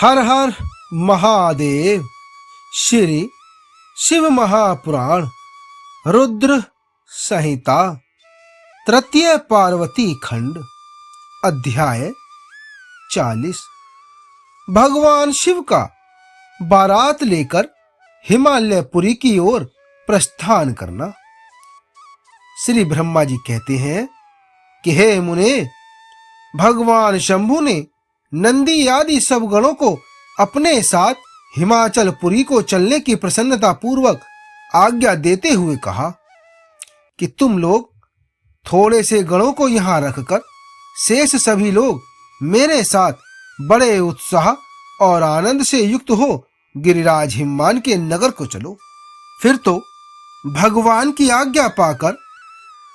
हर हर महादेव। श्री शिव महापुराण रुद्र संहिता तृतीय पार्वती खंड अध्याय 40। भगवान शिव का बारात लेकर हिमालयपुरी की ओर प्रस्थान करना। श्री ब्रह्मा जी कहते हैं कि हे मुने, भगवान शंभु ने नंदी आदि सब गणों को अपने साथ हिमाचलपुरी को चलने की प्रसन्नता पूर्वक आज्ञा देते हुए कहा कि तुम लोग थोड़े से गणों को यहां रखकर शेष सभी लोग मेरे साथ बड़े उत्साह और आनंद से युक्त हो गिरिराज हिममान के नगर को चलो। फिर तो भगवान की आज्ञा पाकर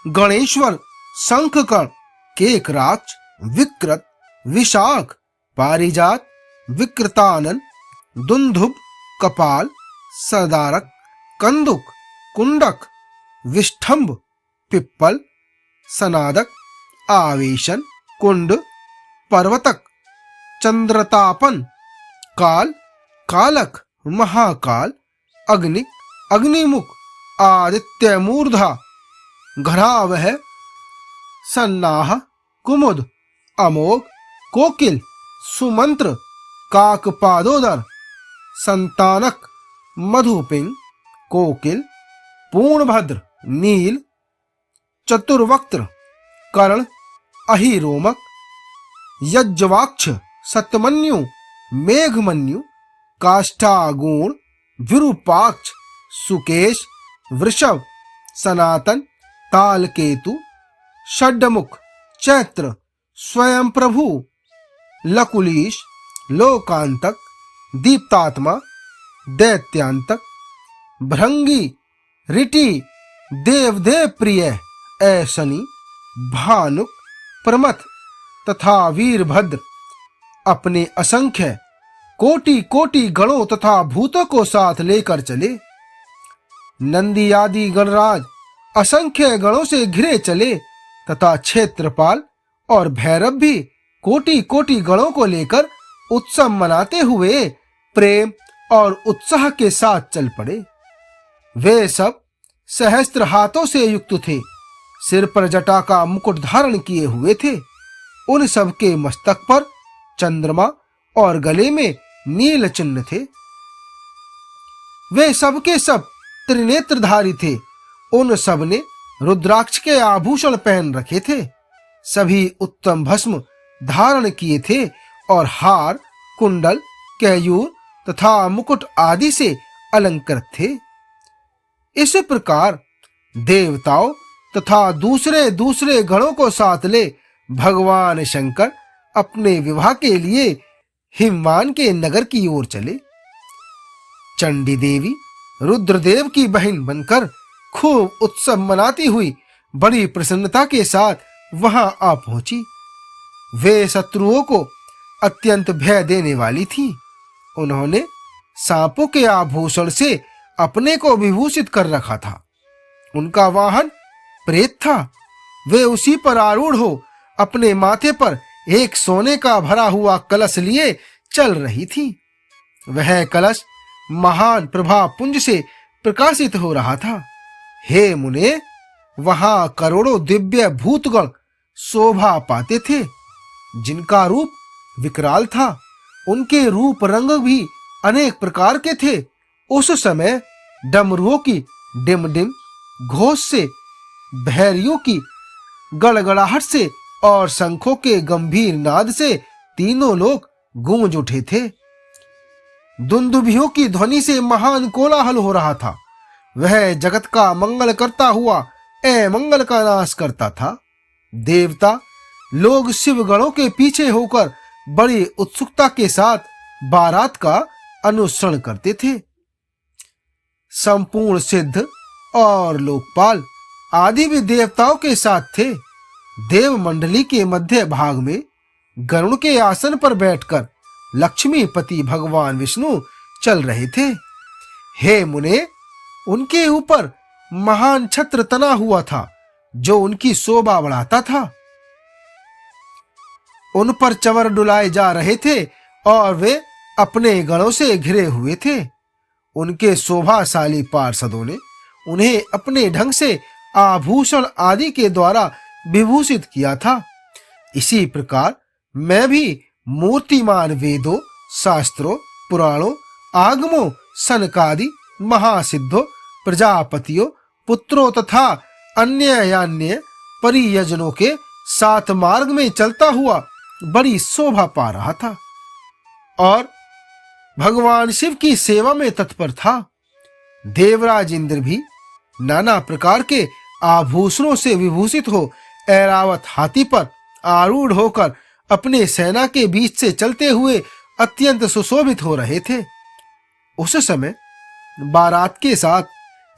गणेश्वर, शंखकर्ण, केकराक्ष, विकृत, विशाख, पारिजात, विकृतानन, दुंदुभ, कपाल, सदारक, कंदुक, कुंडक, विष्ठंभ, पिप्पल, सनादक, आवेशन, कुंड, पर्वतक, चंद्रतापन, काल, कालक, महाकाल, अग्नि, अग्निमुख, आदित्य मूर्धा, घरावह, सन्नाह, कुमुद, अमोघ, कोकिल, सुमंत्र, काकपादोदर, संतानक, मधुपिंग, कोकिल, पूर्णभद्र, नील, चतुर्वक्त्र, कर्ण, अहिरोमक, यज्वाक्ष, सतमन्यु, मेघमन्यु, काष्ठागूण, विरूपाक्ष, सुकेश, वृषभ, सनातन, तालकेतु, षड्मुख, चैत्र, स्वयं प्रभु, लकुलीश, लोकांतक, दीप्तात्मा, दैत्यांतक, भृंगी, ऋटि, देवदेव प्रिय, ऐशनी, भानुक, प्रमथ तथा वीरभद्र अपने असंख्य कोटि कोटि गणों तथा भूतों को साथ लेकर चले। नंदी आदि गणराज असंख्य गणों से घिरे चले तथा क्षेत्रपाल और भैरव भी कोटि कोटि गणों को लेकर उत्सव मनाते हुए प्रेम और उत्साह के साथ चल पड़े। वे सब सहस्त्र हाथों से युक्त थे, सिर पर जटा का मुकुट धारण किए हुए थे। उन सब के मस्तक पर चंद्रमा और गले में नील चिन्ह थे। वे सबके सब त्रिनेत्रधारी थे। उन सब ने रुद्राक्ष के आभूषण पहन रखे थे। सभी उत्तम भस्म धारण किए थे और हार, कुंडल, कैयूर तथा मुकुट आदि से अलंकृत थे। इस प्रकार देवताओं तथा दूसरे दूसरे गणों को साथ ले भगवान शंकर अपने विवाह के लिए हिमवान के नगर की ओर चले। चंडी देवी रुद्रदेव की बहन बनकर खूब उत्सव मनाती हुई बड़ी प्रसन्नता के साथ वहां आ पहुंची। वे शत्रुओं को अत्यंत भय देने वाली थी। उन्होंने सांपों के आभूषण से अपने को विभूषित कर रखा था। उनका वाहन प्रेत था। वे उसी पर आरूढ़ हो अपने माथे पर एक सोने का भरा हुआ कलश लिए चल रही थी। वह कलश महान प्रभा पुंज से प्रकाशित हो रहा था। हे मुने, वहां करोड़ों दिव्य भूतगण शोभा पाते थे, जिनका रूप विकराल था। उनके रूप रंग भी अनेक प्रकार के थे। उस समय डमरुओं की डिम डिम घोष से, भैरियों की गड़गड़ाहट से और शंखों के गंभीर नाद से तीनों लोग गूंज उठे थे। दुंदुभियों की ध्वनि से महान कोलाहल हो रहा था। वह जगत का मंगल करता हुआ अमंगल का नाश करता था। देवता लोग शिव गणों के पीछे होकर बड़ी उत्सुकता के साथ बारात का अनुसरण करते थे। संपूर्ण सिद्ध और लोकपाल आदि भी देवताओं के साथ थे। देव मंडली के मध्य भाग में गरुड़ के आसन पर बैठकर लक्ष्मीपति भगवान विष्णु चल रहे थे। हे मुने, उनके ऊपर महान छत्र तना हुआ था जो उनकी शोभा बढ़ाता था। उन पर चंवर डुलाए जा रहे थे और वे अपने गणों से घिरे हुए थे। उनके शोभाशाली पार्षदों ने उन्हें अपने ढंग से आभूषण आदि के द्वारा विभूषित किया था। इसी प्रकार मैं भी मूर्तिमान वेदों, शास्त्रों, पुराणों, आगमों, सनकादि महासिद्धों, प्रजापतियों, पुत्रों तथा अन्य परियजनों के साथ मार्ग में चलता हुआ बड़ी शोभा पा रहा था और भगवान शिव की सेवा में तत्पर था। देवराज इंद्र भी नाना प्रकार के आभूषणों से विभूषित हो ऐरावत हाथी पर आरूढ़ होकर अपने सेना के बीच से चलते हुए अत्यंत सुशोभित हो रहे थे। उस समय बारात के साथ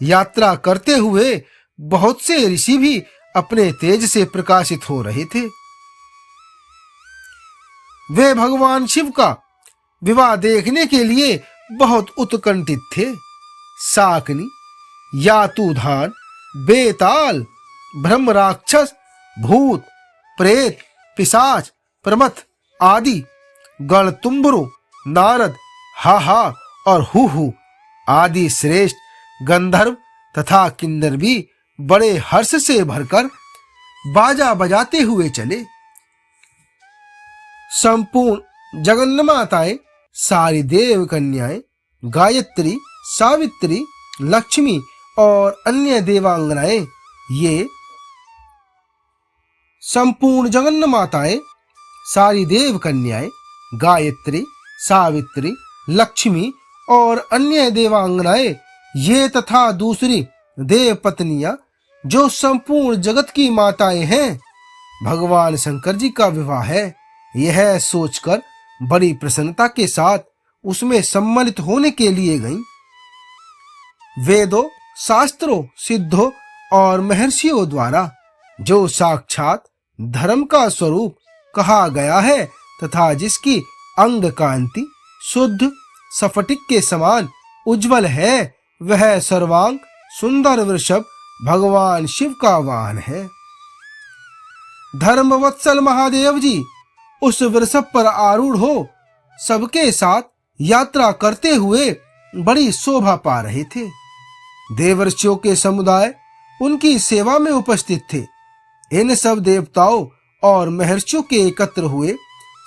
यात्रा करते हुए बहुत से ऋषि भी अपने तेज से प्रकाशित हो रहे थे। वे भगवान शिव का विवाह देखने के लिए बहुत उत्कंठित थे। शाकनी, यातुधान, बेताल, ब्रह्म राक्षस, भूत, प्रेत, पिशाच, प्रमथ आदि गणतुंबरु, नारद, हाहा और हु आदि श्रेष्ठ गंधर्व तथा किन्नर भी बड़े हर्ष से भरकर बाजा बजाते हुए चले। संपूर्ण जगन्माताएं, सारी देव कन्याएं, गायत्री, सावित्री, लक्ष्मी और अन्य देवांगनाएं, ये संपूर्ण जगन्माताएं, सारी देव कन्याएं, गायत्री, सावित्री, लक्ष्मी और अन्य देवांगनाएं, ये तथा दूसरी देव पत्नियां जो संपूर्ण जगत की माताएं हैं, भगवान शंकर जी का विवाह है, यह सोचकर बड़ी प्रसन्नता के साथ उसमें सम्मिलित होने के लिए गईं। वेदों, शास्त्रों, सिद्धों और महर्षियों द्वारा जो साक्षात धर्म का स्वरूप कहा गया है तथा जिसकी अंग कांति शुद्ध स्फटिक के समान उज्जवल है, वह सर्वांग सुंदर वृषभ भगवान शिव का वाहन है। धर्मवत्सल महादेव जी उस वृषभ पर आरूढ़ हो सबके साथ यात्रा करते हुए बड़ी शोभा पा रहे थे। देवर्षियों के समुदाय उनकी सेवा में उपस्थित थे। इन सब देवताओं और महर्षियों के एकत्र हुए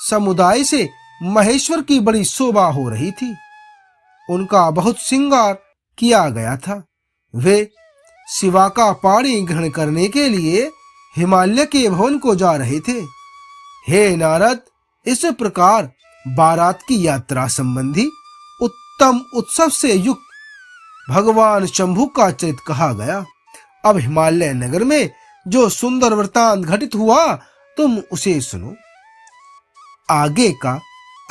समुदाय से महेश्वर की बड़ी शोभा हो रही थी। उनका बहुत श्रृंगार किया गया था। वे शिवा का पाणी ग्रहण करने के लिए हिमालय के भवन को जा रहे थे। हे नारद, इस प्रकार बारात की यात्रा संबंधी उत्तम उत्सव से युक्त भगवान शंभु का चरित्र कहा गया। अब हिमालय नगर में जो सुंदर वृतांत घटित हुआ, तुम उसे सुनो। आगे का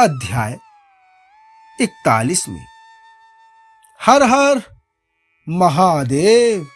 अध्याय 41 में। हर हर महादेव।